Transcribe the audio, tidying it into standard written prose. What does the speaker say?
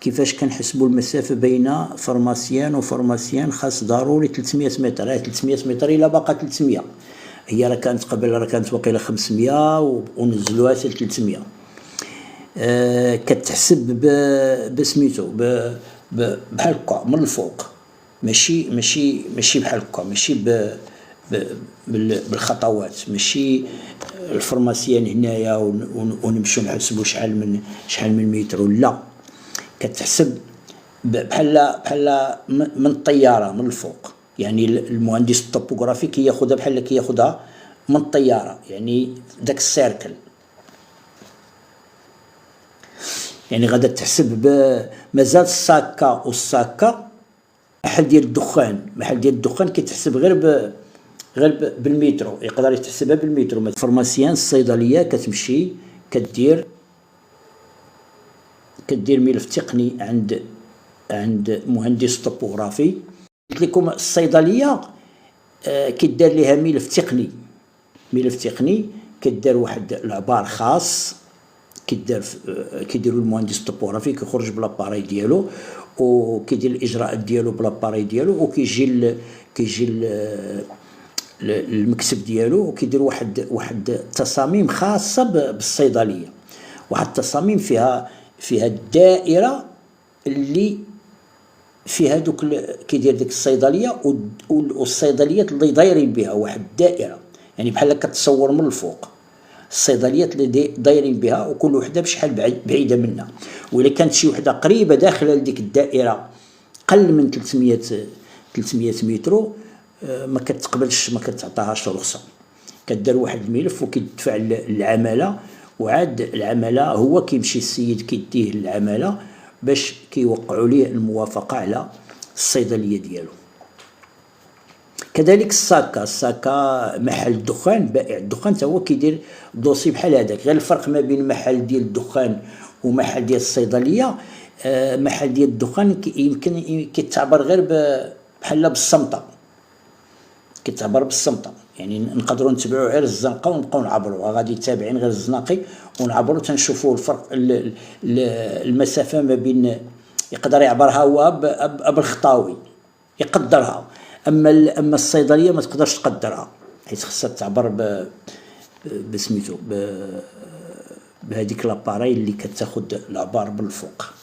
كيفاش كنحسبوا المسافه بين فرماسيان وفرماسيان؟ خاص ضروري 300 متر. 300 متر الا باقا 300. هي راه كانت قبل، راه كانت واقيلا 500 ونزلوها حتى ل 300. كتحسب بسميتو بحال هكا من الفوق، ماشي بحال هكا، ماشي بالخطوات، ماشي الفرماسيان هنايا ونمشيو نحسبوا شحال من متر، لا كتحسب بحال من الطياره من الفوق. يعني المهندس الطوبوغرافي كياخذها بحال كياخذها من الطياره، يعني داك السيركل. يعني غادا تحسب مازال الساكا والساكا محل ديال الدخان كيتحسب غير بالمترو، يقدر يتحسبها بالمترو. الفرماسيان الصيدليه كتمشي كدير ملف تقني عند مهندس طوبوغرافي. قلت لكم الصيدليه كيدار ليها ملف تقني كدار واحد العبار خاص، كيديروا المهندس الطوبوغرافي، كيخرج بلاباري ديالو وكيدير الاجراءات ديالو بلاباري ديالو، وكيجي المكتب ديالو وكيدير واحد التصاميم خاصه بالصيدليه. واحد التصاميم فيها الدائره اللي فيها دوك كيدير ديك الصيدليه والصيدليات اللي دايرين بها واحد الدائره، يعني بحال كتصور من الفوق الصيدليات اللي دايرين بها وكل وحده بشحال بعيده منها. وإلا كانت شي وحده قريبه داخله لديك الدائره قل من 300 متر ما كتقبلش، ما كتعطاهاش رخصه. كدار واحد الملف وكيدفع العماله، وعاد العماله هو كيمشي السيد كيديه للعماله باش كيوقعوا ليه الموافقه على الصيدليه ديالو. كذلك الساكا محل الدخان، بائع الدخان تا هو كيدير دوسي بحال هذاك. غير الفرق ما بين محل ديال الدخان ومحل ديال الصيدليه، محل ديال الدخان يمكن كيتعبر غير بحال بالصمته، يعني نقدروا نتبعوا غير الزنقه ونبقاو نعبروا، غادي تابعين غير الزناقي ونعبروا تنشوفوا الفرق المسافه ما بين. يقدر يعبرها هو بالخطاوي يقدرها، اما الصيدليه ما تقدرش تقدرها، حيت خصها تعبر بسميتو بهذيك لاباري اللي كتاخذ العبار بالفوق.